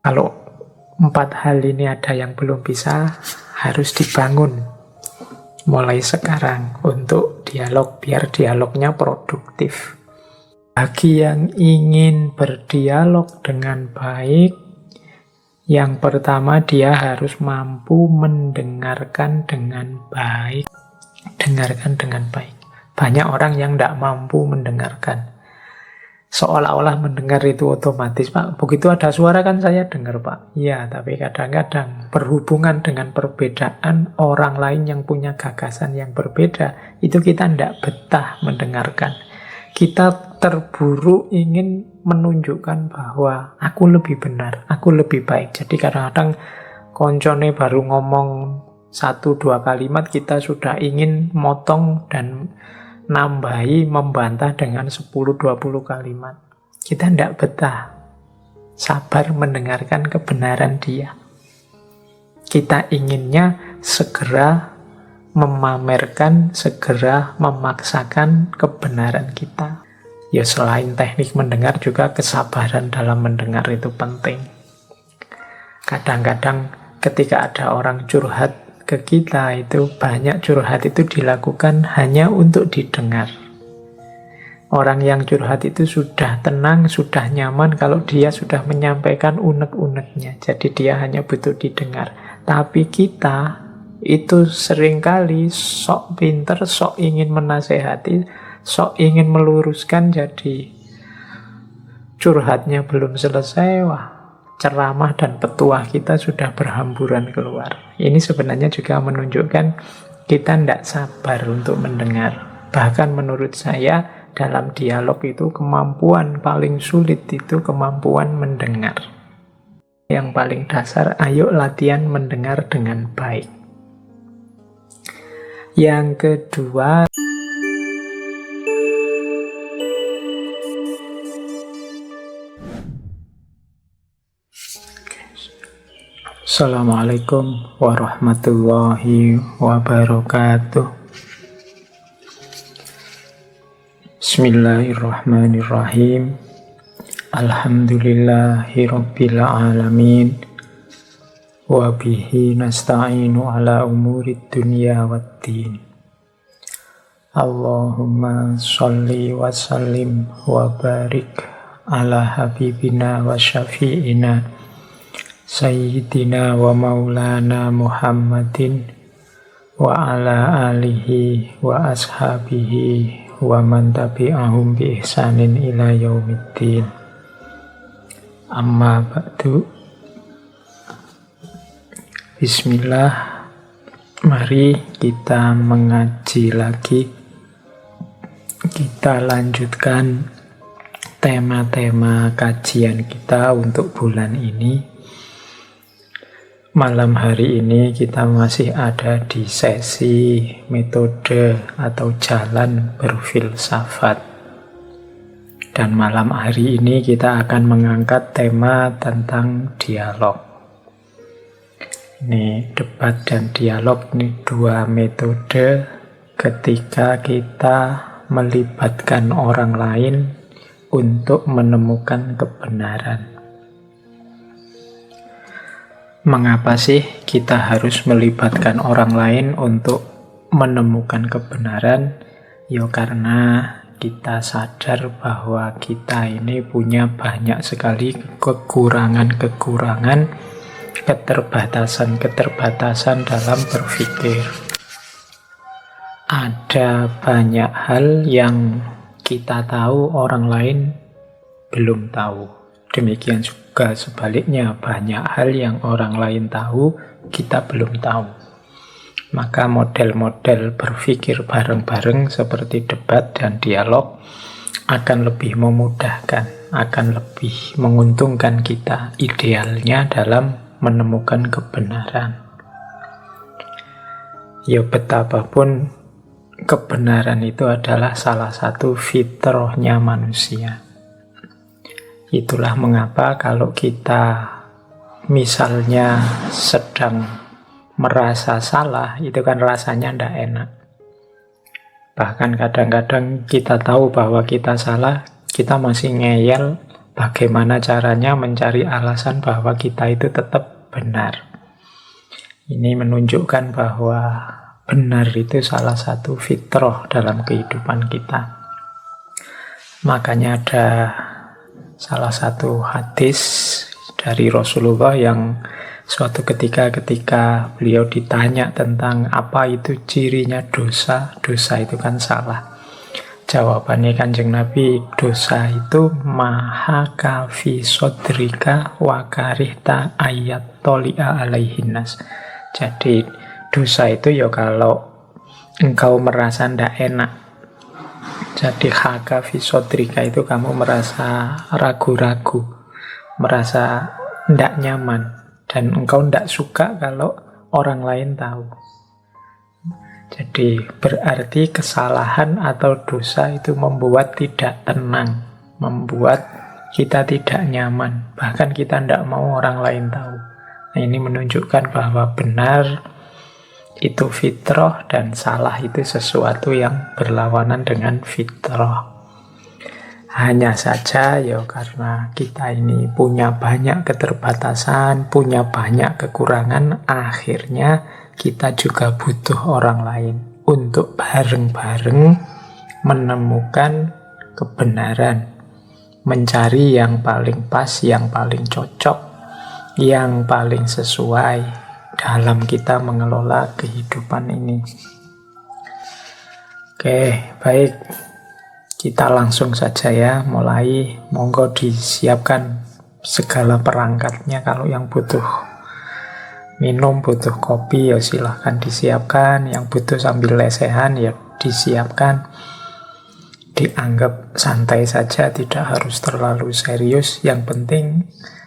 Kalau 4 hal ini ada yang belum bisa, harus dibangun mulai sekarang untuk dialog, biar dialognya produktif. Bagi yang ingin berdialog dengan baik, yang pertama dia harus mampu mendengarkan dengan baik. Dengarkan dengan baik. Banyak orang yang tidak mampu mendengarkan. Seolah-olah mendengar itu otomatis, Pak. Begitu ada suara kan saya dengar, Pak. Ya, tapi kadang-kadang berhubungan dengan perbedaan orang lain yang punya gagasan yang berbeda, itu kita tidak betah mendengarkan. Kita terburu ingin menunjukkan bahwa aku lebih benar, aku lebih baik. Jadi kadang-kadang koncone baru ngomong 1-2 kalimat, kita sudah ingin motong dan nambahi, membantah dengan 10-20 kalimat. Kita tidak betah sabar mendengarkan kebenaran dia. Kita inginnya segera memamerkan, segera memaksakan kebenaran kita. Ya, selain teknik mendengar, juga kesabaran dalam mendengar itu penting. Kadang-kadang ketika ada orang curhat ke kita, itu banyak curhat itu dilakukan hanya untuk didengar. Orang yang curhat itu sudah tenang, sudah nyaman kalau dia sudah menyampaikan unek-uneknya. Jadi dia hanya butuh didengar. Tapi kita itu seringkali sok pinter, sok ingin menasehati, sok ingin meluruskan, jadi curhatnya belum selesai, wah, ceramah dan petuah kita sudah berhamburan keluar. Ini sebenarnya juga menunjukkan kita tidak sabar untuk mendengar. Bahkan menurut saya, dalam dialog itu kemampuan paling sulit itu kemampuan mendengar. Yang paling dasar, ayo latihan mendengar dengan baik. Yang kedua, Assalamualaikum warahmatullahi wabarakatuh. Bismillahirrahmanirrahim. Alhamdulillahi rabbil alamin. Wa bihi nasta'inu ala umurid dunya waddin. Allahumma sholli wa sallim wa barik ala habibina wa syafi'ina Sayyidina wa maulana Muhammadin wa ala alihi wa ashabihi wa man tabi'ahum bi ihsanin ila yaumiddin. Amma ba'du. Bismillah. Mari kita mengaji lagi. Kita lanjutkan tema-tema kajian kita untuk bulan ini. Malam hari ini kita masih ada di sesi metode atau jalan berfilsafat. Dan malam hari ini kita akan mengangkat tema tentang dialog. Ini debat dan dialog, ini dua metode ketika kita melibatkan orang lain untuk menemukan kebenaran. Mengapa sih kita harus melibatkan orang lain untuk menemukan kebenaran? Ya karena kita sadar bahwa kita ini punya banyak sekali kekurangan-kekurangan, keterbatasan-keterbatasan dalam berpikir. Ada banyak hal yang kita tahu orang lain belum tahu. Demikian juga sebaliknya, banyak hal yang orang lain tahu, kita belum tahu. Maka model-model berpikir bareng-bareng seperti debat dan dialog akan lebih memudahkan, akan lebih menguntungkan kita idealnya dalam menemukan kebenaran. Ya betapapun kebenaran itu adalah salah satu fitrahnya manusia. Itulah mengapa kalau kita misalnya sedang merasa salah, itu kan rasanya tidak enak. Bahkan kadang-kadang kita tahu bahwa kita salah, kita masih ngeyel, Bagaimana caranya mencari alasan bahwa kita itu tetap benar. Ini menunjukkan bahwa benar itu salah satu fitrah dalam kehidupan kita. Makanya ada salah satu hadis dari Rasulullah yang suatu ketika beliau ditanya tentang apa itu cirinya dosa. Dosa itu kan salah. Jawabannya Kanjeng Nabi, dosa itu maha kafi sodrika wa karihta ayat toli'a alaihinnas. Jadi dosa itu ya kalau engkau merasa ndak enak. Jadi haka fi sodrika itu kamu merasa ragu-ragu, merasa ndak nyaman, dan engkau ndak suka kalau orang lain tahu. Jadi berarti kesalahan atau dosa itu membuat tidak tenang, membuat kita tidak nyaman, bahkan kita tidak mau orang lain tahu. Nah, ini menunjukkan bahwa benar itu fitrah dan salah itu sesuatu yang berlawanan dengan fitrah. Hanya saja ya karena kita ini punya banyak keterbatasan, punya banyak kekurangan, akhirnya kita juga butuh orang lain untuk bareng-bareng menemukan kebenaran, mencari yang paling pas, yang paling cocok, yang paling sesuai dalam kita mengelola kehidupan ini. Oke, baik. Kita langsung saja ya, mulai. Monggo disiapkan segala perangkatnya. Kalau yang butuh minum, butuh kopi, ya silahkan disiapkan. Yang butuh sambil lesehan, ya disiapkan. Dianggap santai saja, tidak harus terlalu serius. Yang penting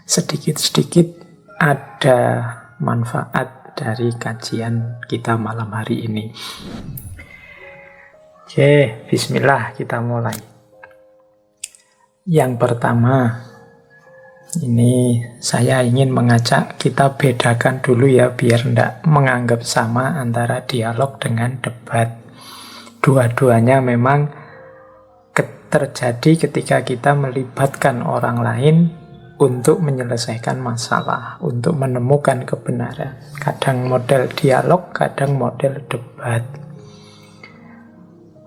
sedikit-sedikit ada manfaat dari kajian kita malam hari ini. Oke, bismillah, kita mulai. Yang pertama, ini saya ingin mengajak kita bedakan dulu ya, biar tidak menganggap sama antara dialog dengan debat. Dua-duanya memang terjadi ketika kita melibatkan orang lain untuk menyelesaikan masalah, untuk menemukan kebenaran. Kadang model dialog, kadang model debat.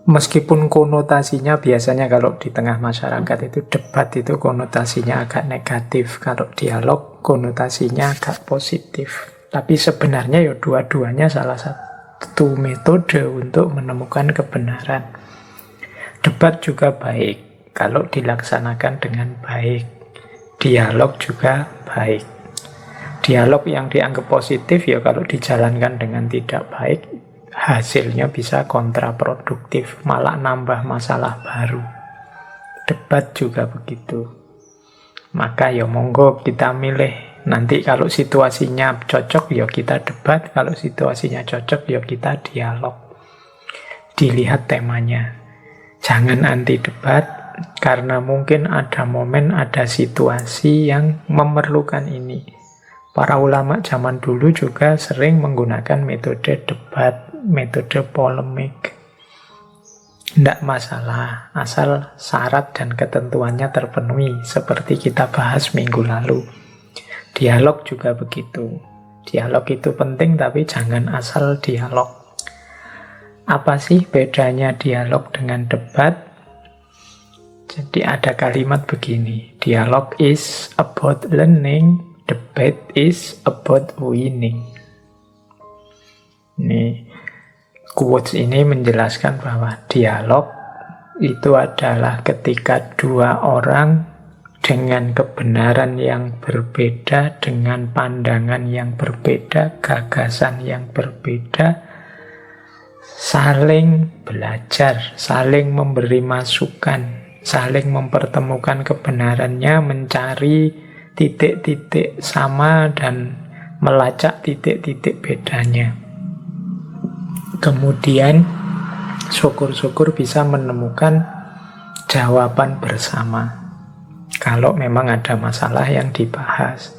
Meskipun konotasinya biasanya kalau di tengah masyarakat itu debat itu konotasinya agak negatif, kalau dialog konotasinya agak positif. Tapi sebenarnya ya dua-duanya salah satu metode untuk menemukan kebenaran. Debat juga baik kalau dilaksanakan dengan baik. Dialog juga baik. Dialog yang dianggap positif ya kalau dijalankan dengan tidak baik, hasilnya bisa kontraproduktif, malah nambah masalah baru. Debat juga begitu. Maka ya monggo kita milih. Nanti kalau situasinya cocok ya kita debat, kalau situasinya cocok ya kita dialog. Dilihat temanya. Jangan anti debat, karena mungkin ada momen, ada situasi yang memerlukan ini. Para ulama zaman dulu juga sering menggunakan metode debat, metode polemik. Tidak masalah, asal syarat dan ketentuannya terpenuhi, seperti kita bahas minggu lalu. Dialog juga begitu. Dialog itu penting, tapi jangan asal dialog. Apa sih bedanya dialog dengan debat? Jadi ada kalimat begini, dialog is about learning, debate is about winning. Ini quotes ini menjelaskan bahwa dialog itu adalah ketika dua orang dengan kebenaran yang berbeda, dengan pandangan yang berbeda, gagasan yang berbeda, saling belajar, saling memberi masukan, saling mempertemukan kebenarannya, mencari titik-titik sama dan melacak titik-titik bedanya. Kemudian syukur-syukur bisa menemukan jawaban bersama kalau memang ada masalah yang dibahas.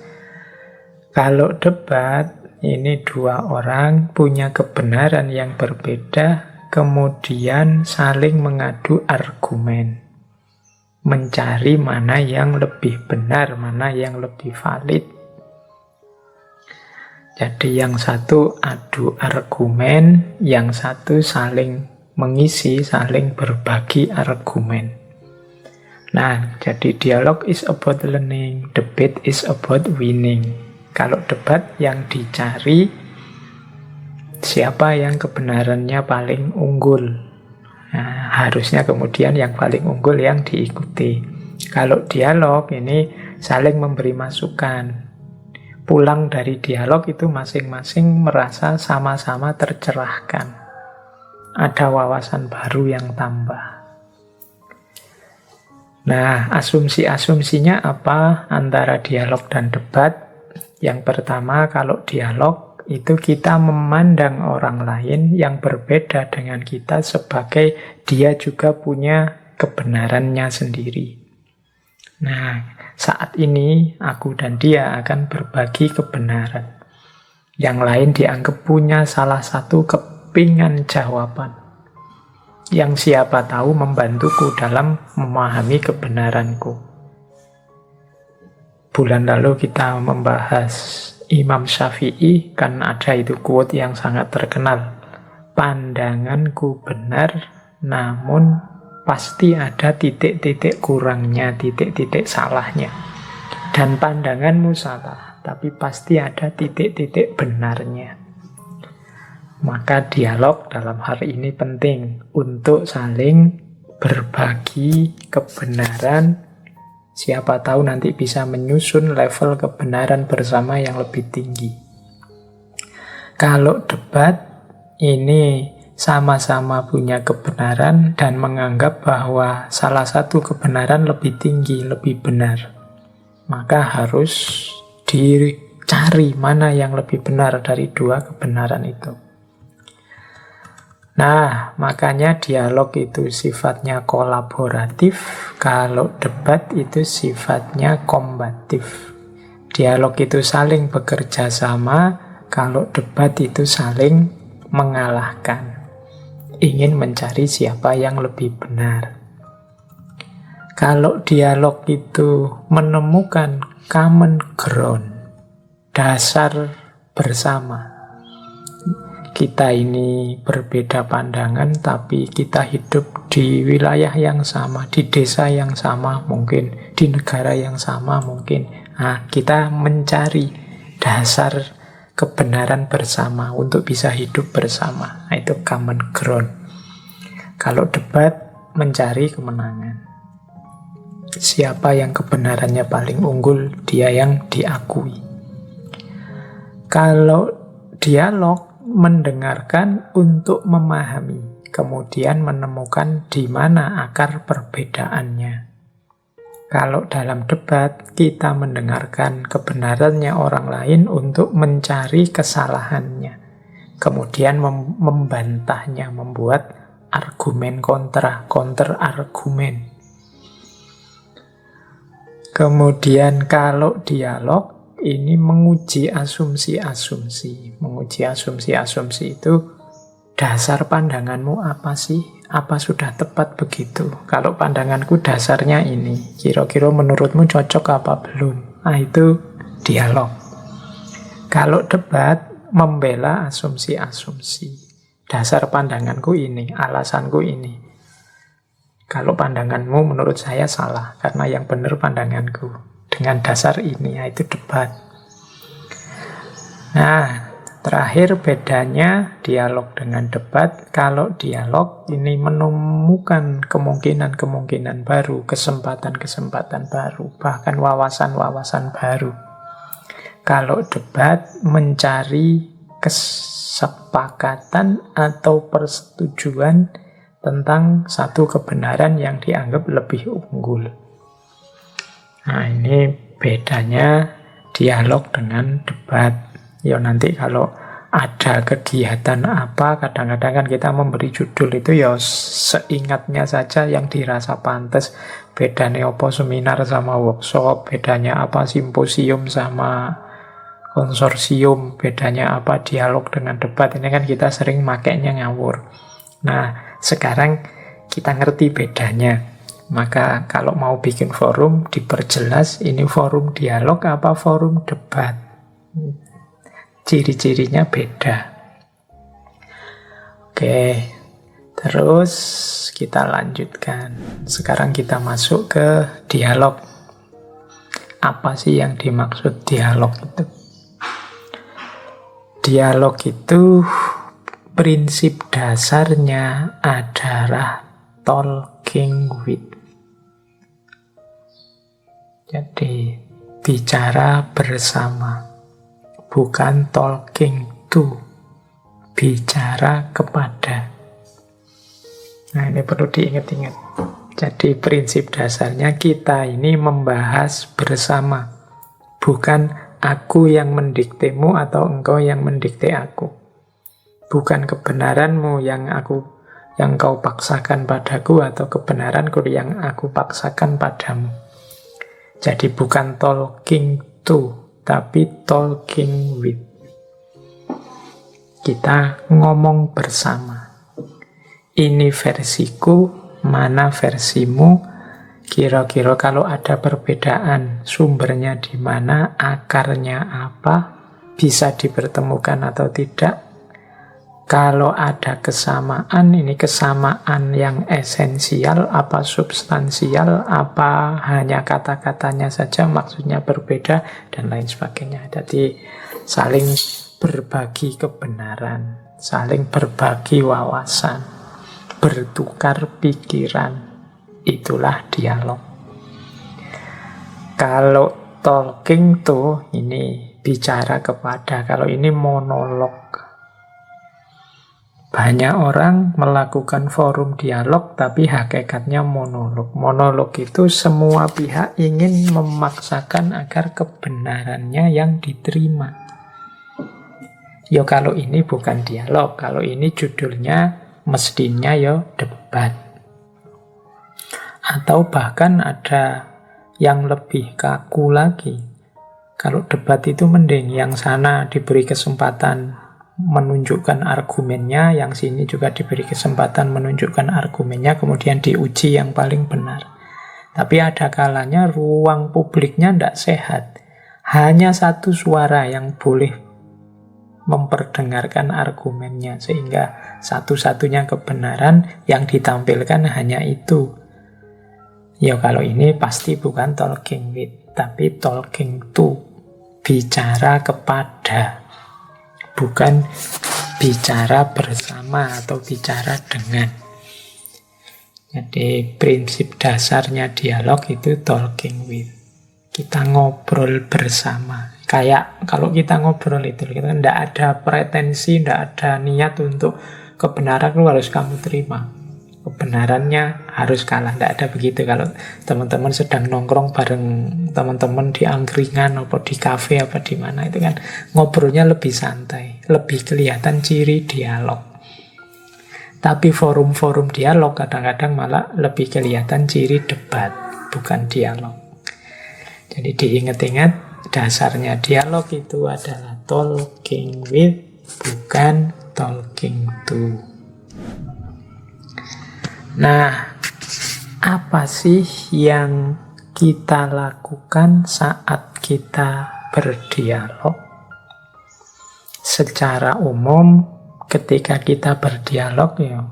Kalau debat, ini dua orang punya kebenaran yang berbeda, kemudian saling mengadu argumen. mencari mana yang lebih benar, mana yang lebih valid. Jadi yang satu adu argumen, yang satu saling mengisi, saling berbagi argumen. Nah, jadi dialog is about learning, debate is about winning. Kalau debat yang dicari siapa yang kebenarannya paling unggul. Nah, harusnya kemudian yang paling unggul yang diikuti. Kalau dialog ini saling memberi masukan. Pulang dari dialog itu masing-masing merasa sama-sama tercerahkan. Ada wawasan baru yang tambah. Nah, asumsi-asumsinya apa antara dialog dan debat? Yang pertama, kalau dialog itu kita memandang orang lain yang berbeda dengan kita sebagai dia juga punya kebenarannya sendiri. Nah, saat ini aku dan dia akan berbagi kebenaran. Yang lain dianggap punya salah satu kepingan jawaban yang siapa tahu membantuku dalam memahami kebenaranku. Bulan lalu kita membahas Imam Syafi'i, kan ada itu quote yang sangat terkenal. Pandanganku benar, namun pasti ada titik-titik kurangnya, titik-titik salahnya. Dan pandanganmu salah, tapi pasti ada titik-titik benarnya. Maka dialog dalam hal ini penting untuk saling berbagi kebenaran. Siapa tahu nanti bisa menyusun level kebenaran bersama yang lebih tinggi. Kalau debat ini sama-sama punya kebenaran dan menganggap bahwa salah satu kebenaran lebih tinggi, lebih benar, maka harus dicari mana yang lebih benar dari dua kebenaran itu. Nah, makanya dialog itu sifatnya kolaboratif, kalau debat itu sifatnya kombatif. Dialog itu saling bekerja sama, kalau debat itu saling mengalahkan. Ingin mencari siapa yang lebih benar. Kalau dialog itu menemukan common ground, dasar bersama. Kita ini berbeda pandangan, tapi kita hidup di wilayah yang sama, di desa yang sama mungkin, di negara yang sama mungkin. Nah, kita mencari dasar kebenaran bersama untuk bisa hidup bersama. Nah, itu common ground. Kalau debat, mencari kemenangan. Siapa yang kebenarannya paling unggul, dia yang diakui. Kalau dialog, mendengarkan untuk memahami, kemudian menemukan di mana akar perbedaannya. Kalau dalam debat, kita mendengarkan kebenarannya orang lain untuk mencari kesalahannya, kemudian membantahnya, membuat argumen counter argumen. Kemudian kalau dialog, ini menguji asumsi-asumsi. Menguji asumsi-asumsi itu dasar pandanganmu apa sih? Apa sudah tepat begitu? Kalau pandanganku dasarnya ini, kira-kira menurutmu cocok apa belum? Nah, itu dialog. Kalau debat, membela asumsi-asumsi. Dasar pandanganku ini, alasanku ini. Kalau pandanganmu menurut saya salah, karena yang benar pandanganku. Dengan dasar ini, yaitu debat. Nah, terakhir bedanya dialog dengan debat. Kalau dialog ini menemukan kemungkinan-kemungkinan baru, kesempatan-kesempatan baru, bahkan wawasan-wawasan baru. Kalau debat mencari kesepakatan atau persetujuan tentang satu kebenaran yang dianggap lebih unggul. Nah, ini bedanya dialog dengan debat. Ya nanti kalau ada kegiatan apa, kadang-kadang kan kita memberi judul itu ya seingatnya saja yang dirasa pantas. Bedanya apa seminar sama workshop, bedanya apa simposium sama konsorsium, bedanya apa dialog dengan debat. Ini kan kita sering makainya ngawur. Nah, sekarang kita ngerti bedanya. Maka kalau mau bikin forum, diperjelas ini forum dialog apa forum debat. Ciri-cirinya beda. Oke, terus kita lanjutkan. Sekarang kita masuk ke dialog. Apa sih yang dimaksud dialog itu? Dialog itu prinsip dasarnya adalah talking with. Jadi, bicara bersama, bukan talking to, bicara kepada. Nah, ini perlu diingat-ingat. Jadi, prinsip dasarnya kita ini membahas bersama, bukan aku yang mendiktemu atau engkau yang mendikte aku. Bukan kebenaranmu yang kau paksakan padaku atau kebenaranku yang aku paksakan padamu. Jadi bukan talking to, tapi talking with. Kita ngomong bersama. Ini versiku, mana versimu. Kira-kira kalau ada perbedaan, sumbernya di mana, akarnya apa, bisa dipertemukan atau tidak. Kalau ada kesamaan, ini kesamaan yang esensial, apa substansial, apa hanya kata-katanya saja, maksudnya berbeda, dan lain sebagainya. Jadi saling berbagi kebenaran, saling berbagi wawasan, bertukar pikiran, itulah dialog. Kalau talking to, ini bicara kepada, kalau ini monolog. Banyak orang melakukan forum dialog, tapi hakikatnya monolog. Monolog itu semua pihak ingin memaksakan agar kebenarannya yang diterima. Ya kalau ini bukan dialog, kalau ini judulnya mestinya ya debat. Atau bahkan ada yang lebih kaku lagi. Kalau debat itu mending, yang sana diberi kesempatan menunjukkan argumennya, yang sini juga diberi kesempatan menunjukkan argumennya, kemudian diuji yang paling benar. Tapi ada kalanya ruang publiknya tidak sehat. Hanya satu suara yang boleh memperdengarkan argumennya, sehingga satu-satunya kebenaran yang ditampilkan hanya itu. Ya kalau ini pasti bukan talking with, tapi talking to, bicara kepada. Bukan bicara bersama atau bicara dengan. Jadi prinsip dasarnya dialog itu talking with. Kita ngobrol bersama. Kayak kalau kita ngobrol itu, kita tidak ada pretensi, tidak ada niat untuk kebenaran itu harus kamu terima. Kebenarannya harus kalah. Tidak ada begitu. Kalau teman-teman sedang nongkrong bareng teman-teman di angkringan atau di kafe apa di mana, itu kan ngobrolnya lebih santai, lebih kelihatan ciri dialog. Tapi forum-forum dialog kadang-kadang malah lebih kelihatan ciri debat, bukan dialog. Jadi diingat-ingat, dasarnya dialog itu adalah talking with, bukan talking to. Nah, apa sih yang kita lakukan saat kita berdialog? Secara umum, ketika kita berdialog, ya,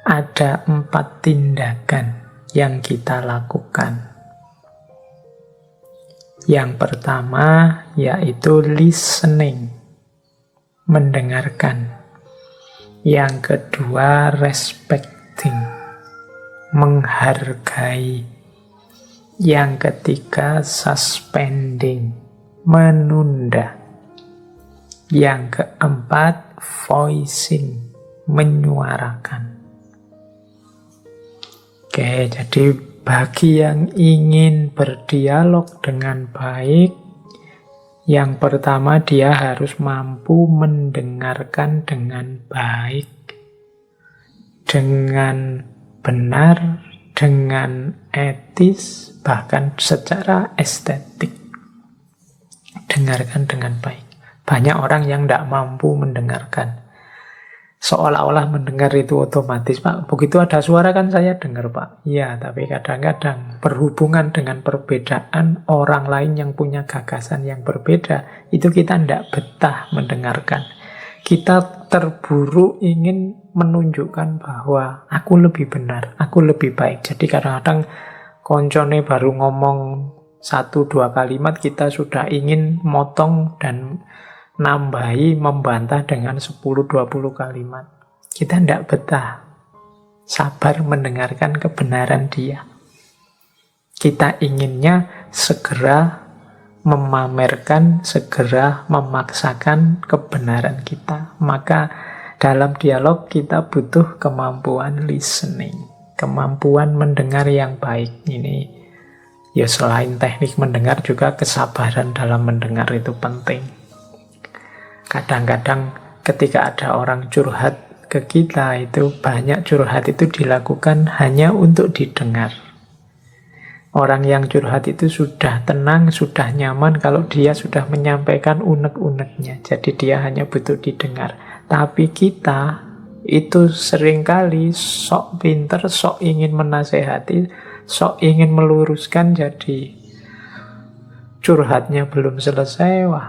ada 4 tindakan yang kita lakukan. Yang pertama yaitu listening, mendengarkan. Yang kedua respecting, menghargai. Yang ketiga suspending, menunda. Yang keempat voicing, menyuarakan. Oke, jadi bagi yang ingin berdialog dengan baik, yang pertama dia harus mampu mendengarkan dengan baik, dengan benar, dengan etis, bahkan secara estetik. Dengarkan dengan baik. Banyak orang yang tidak mampu mendengarkan. Seolah-olah mendengar itu otomatis, Pak. Begitu ada suara kan saya dengar, Pak. Iya, tapi kadang-kadang berhubungan dengan perbedaan orang lain yang punya gagasan yang berbeda, itu kita tidak betah mendengarkan. Kita terburu ingin menunjukkan bahwa aku lebih benar, aku lebih baik. Jadi kadang-kadang koncone baru ngomong 1-2 kalimat, kita sudah ingin motong dan nambahi, membantah dengan 10-20 kalimat. Kita tidak betah sabar mendengarkan kebenaran dia. Kita inginnya segera memamerkan, segera memaksakan kebenaran kita. Maka dalam dialog kita butuh kemampuan listening, kemampuan mendengar yang baik. Ini ya, selain teknik mendengar juga kesabaran dalam mendengar itu penting. Kadang-kadang ketika ada orang curhat ke kita, itu banyak curhat itu dilakukan hanya untuk didengar. Orang yang curhat itu sudah tenang, sudah nyaman kalau dia sudah menyampaikan unek-uneknya. Jadi dia hanya butuh didengar. Tapi kita itu seringkali sok pinter, sok ingin menasehati, sok ingin meluruskan. Jadi curhatnya belum selesai, wah,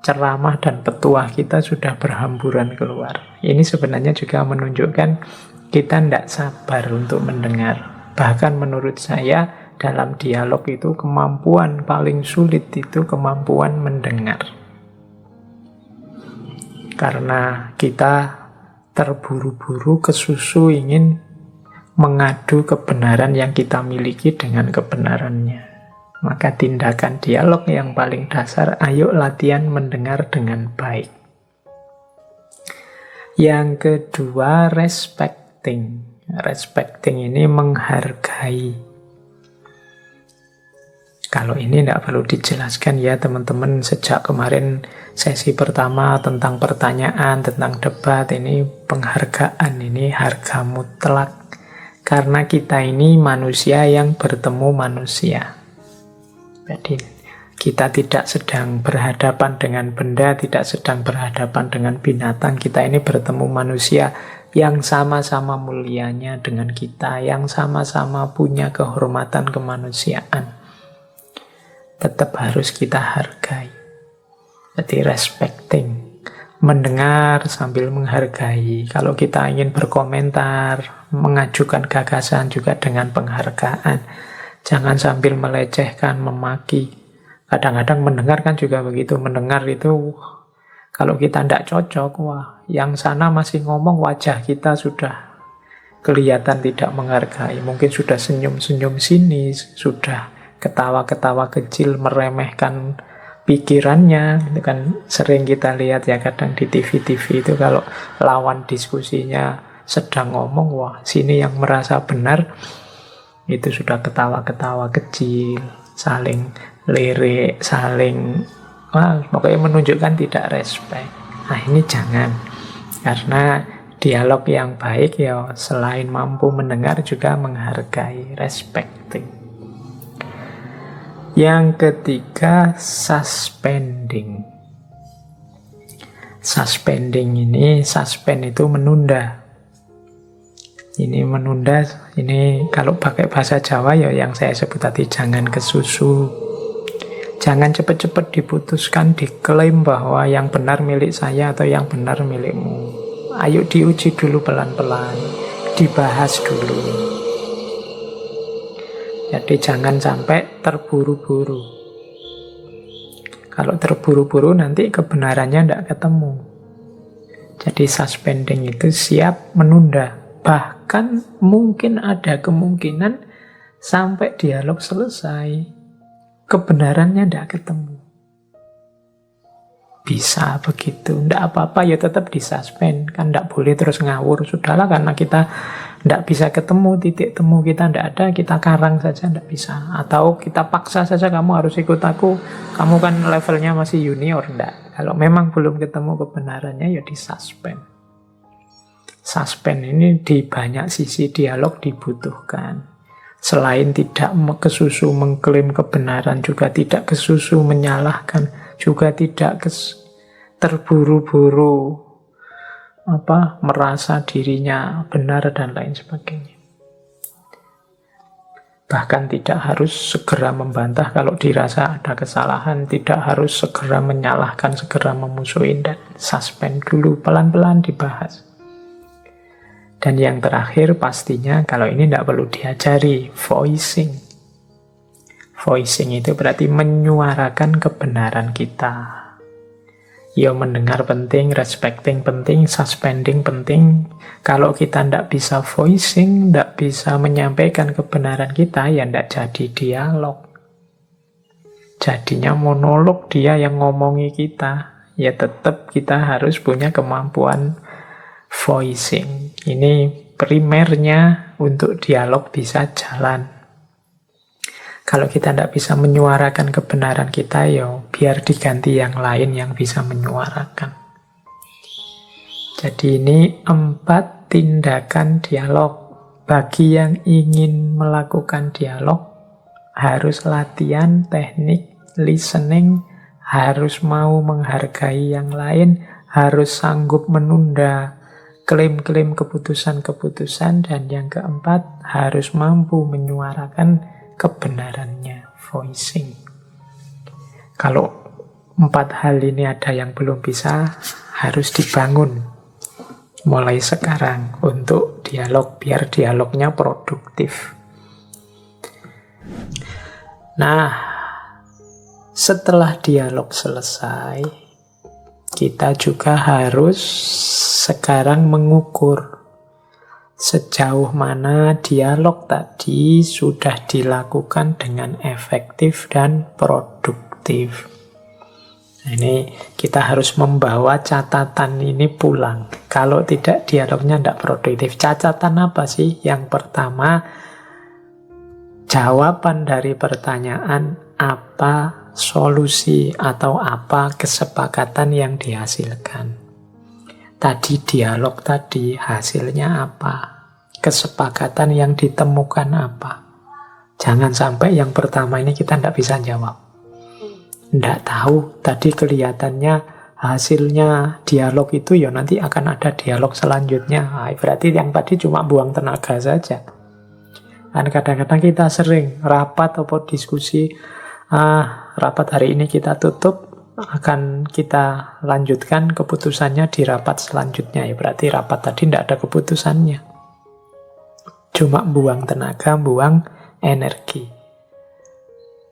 ceramah dan petuah kita sudah berhamburan keluar. Ini sebenarnya juga menunjukkan kita tidak sabar untuk mendengar. Bahkan menurut saya dalam dialog itu kemampuan paling sulit itu kemampuan mendengar. Karena kita terburu-buru kesusu ingin mengadu kebenaran yang kita miliki dengan kebenarannya. Maka tindakan dialog yang paling dasar, ayo latihan mendengar dengan baik. Yang kedua, respecting. Respecting ini menghargai. Kalau ini tidak perlu dijelaskan ya teman-teman, sejak kemarin sesi pertama tentang pertanyaan, tentang debat, ini penghargaan, ini harga mutlak. Karena kita ini manusia yang bertemu manusia. Jadi kita tidak sedang berhadapan dengan benda, tidak sedang berhadapan dengan binatang. Kita ini bertemu manusia yang sama-sama mulianya dengan kita, yang sama-sama punya kehormatan kemanusiaan. Tetap harus kita hargai. Jadi respecting, mendengar sambil menghargai. Kalau kita ingin berkomentar, mengajukan gagasan juga dengan penghargaan. Jangan sambil melecehkan, memaki. Kadang-kadang mendengar kan juga begitu. Mendengar itu kalau kita tidak cocok, wah, yang sana masih ngomong, wajah kita sudah kelihatan tidak menghargai. Mungkin sudah senyum-senyum sini, sudah ketawa-ketawa kecil, meremehkan pikirannya. Itu kan sering kita lihat ya kadang di TV-TV itu kalau lawan diskusinya sedang ngomong, wah, sini yang merasa benar, itu sudah ketawa-ketawa kecil, saling lirik, saling, wah, pokoknya menunjukkan tidak respect. Nah, ini jangan. Karena dialog yang baik ya selain mampu mendengar juga menghargai, respecting. Yang ketiga, suspending. Suspending ini, suspend itu menunda. Ini menunda, ini kalau pakai bahasa Jawa ya yang saya sebut tadi, jangan kesusu. Jangan cepat-cepat diputuskan, diklaim bahwa yang benar milik saya atau yang benar milikmu. Ayo diuji dulu pelan-pelan, dibahas dulu. Jadi jangan sampai terburu-buru. Kalau terburu-buru nanti kebenarannya tidak ketemu. Jadi suspending itu siap menunda. Bahkan mungkin ada kemungkinan sampai dialog selesai, kebenarannya tidak ketemu. Bisa begitu, tidak apa-apa ya tetap disuspend. Kan tidak boleh terus ngawur, sudahlah karena kita tidak bisa ketemu, titik temu kita tidak ada, kita karang saja, tidak bisa. Atau kita paksa saja, kamu harus ikut aku, kamu kan levelnya masih junior, tidak. Kalau memang belum ketemu kebenarannya ya disuspend. Suspend ini di banyak sisi dialog dibutuhkan. Selain tidak kesusu mengklaim kebenaran, juga tidak kesusu menyalahkan, juga tidak terburu-buru merasa dirinya benar dan lain sebagainya. Bahkan tidak harus segera membantah kalau dirasa ada kesalahan, tidak harus segera menyalahkan, segera memusuhin, dan suspend dulu, pelan-pelan dibahas. Dan yang terakhir pastinya, kalau ini tidak perlu diajari, voicing. Voicing itu berarti menyuarakan kebenaran kita. Ya, mendengar penting, respecting penting, suspending penting. Kalau kita tidak bisa voicing, tidak bisa menyampaikan kebenaran kita, ya tidak jadi dialog. Jadinya monolog, dia yang ngomongi kita. Ya tetap kita harus punya kemampuan voicing. Ini primernya untuk dialog bisa jalan. Kalau kita tidak bisa menyuarakan kebenaran kita, ya biar diganti yang lain yang bisa menyuarakan. Jadi ini 4 tindakan dialog. Bagi yang ingin melakukan dialog, harus latihan teknik listening, harus mau menghargai yang lain, harus sanggup menunda klaim-klaim keputusan-keputusan, dan yang keempat, harus mampu menyuarakan kebenarannya, voicing. Kalau 4 hal ini ada yang belum bisa, harus dibangun mulai sekarang untuk dialog, biar dialognya produktif. Nah, setelah dialog selesai, kita juga harus sekarang mengukur sejauh mana dialog tadi sudah dilakukan dengan efektif dan produktif. Nah, ini kita harus membawa catatan ini pulang. Kalau tidak, dialognya tidak produktif. Catatan apa sih? Yang pertama, jawaban dari pertanyaan apa solusi atau apa kesepakatan yang dihasilkan. Tadi dialog tadi hasilnya apa? Kesepakatan yang ditemukan apa? Jangan sampai yang pertama ini kita tidak bisa jawab. Tidak tahu, tadi kelihatannya hasilnya dialog itu ya nanti akan ada dialog selanjutnya. Nah, berarti yang tadi cuma buang tenaga saja. Dan kadang-kadang kita sering rapat atau diskusi, rapat hari ini kita tutup, akan kita lanjutkan keputusannya di rapat selanjutnya. Ya berarti rapat tadi tidak ada keputusannya. Cuma buang tenaga, buang energi.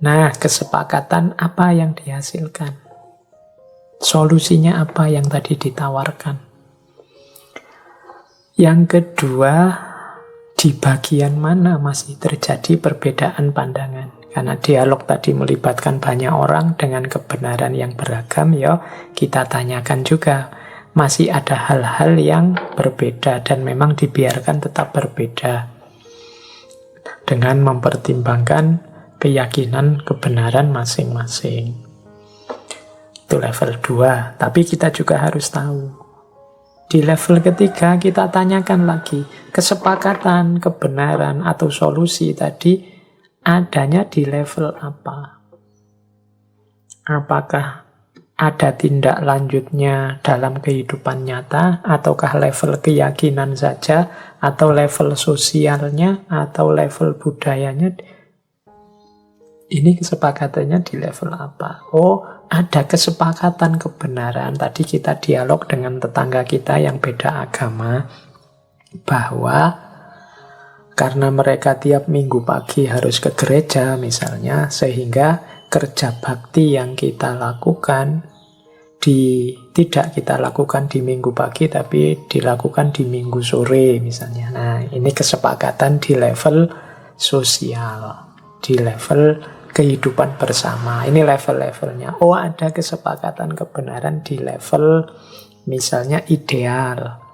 Nah, kesepakatan apa yang dihasilkan? Solusinya apa yang tadi ditawarkan? Yang kedua, di bagian mana masih terjadi perbedaan pandangan? Karena dialog tadi melibatkan banyak orang dengan kebenaran yang beragam, ya kita tanyakan juga. Masih ada hal-hal yang berbeda dan memang dibiarkan tetap berbeda. Dengan mempertimbangkan keyakinan kebenaran masing-masing. Itu level 2. Tapi kita juga harus tahu. Di level ketiga kita tanyakan lagi. Kesepakatan, kebenaran, atau solusi tadi adanya di level apa? Apakah ada tindak lanjutnya dalam kehidupan nyata, ataukah level keyakinan saja, atau level sosialnya, atau level budayanya? Ini kesepakatannya di level apa? Oh, ada kesepakatan kebenaran. Tadi kita dialog dengan tetangga kita yang beda agama, bahwa karena mereka tiap minggu pagi harus ke gereja misalnya, sehingga kerja bakti yang kita lakukan tidak kita lakukan di minggu pagi, tapi dilakukan di minggu sore misalnya. Nah, ini kesepakatan di level sosial, di level kehidupan bersama. Ini level-levelnya. Oh, ada kesepakatan kebenaran di level misalnya ideal,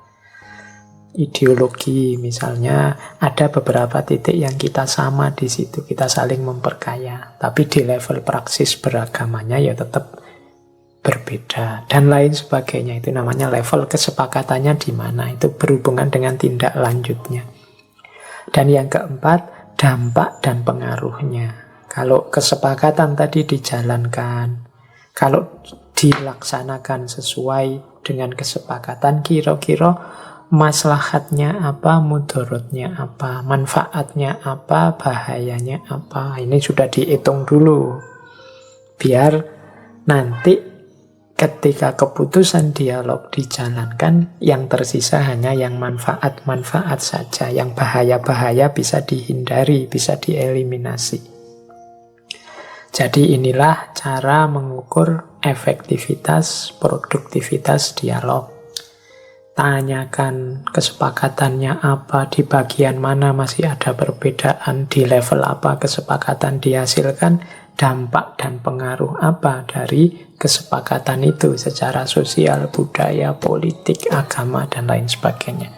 ideologi misalnya. Ada beberapa titik yang kita sama di situ, kita saling memperkaya. Tapi di level praksis beragamanya ya tetap berbeda dan lain sebagainya. Itu namanya level kesepakatannya di mana. Itu berhubungan dengan tindak lanjutnya. Dan yang keempat, dampak dan pengaruhnya. Kalau kesepakatan tadi dijalankan, kalau dilaksanakan sesuai dengan kesepakatan kira-kira maslahatnya apa, mudaratnya apa, manfaatnya apa, bahayanya apa. Ini sudah dihitung dulu. Biar nanti ketika keputusan dialog dijalankan, yang tersisa hanya yang manfaat-manfaat saja. Yang bahaya-bahaya bisa dihindari, bisa dieliminasi. Jadi inilah cara mengukur efektivitas, produktivitas dialog. Tanyakan kesepakatannya apa, di bagian mana masih ada perbedaan, di level apa kesepakatan dihasilkan, dampak dan pengaruh apa dari kesepakatan itu secara sosial, budaya, politik, agama, dan lain sebagainya.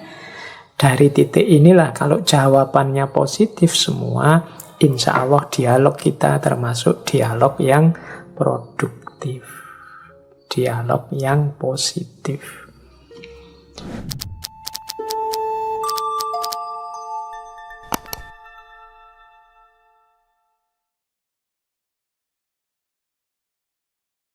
Dari titik inilah kalau jawabannya positif semua, insya Allah dialog kita termasuk dialog yang produktif, dialog yang positif.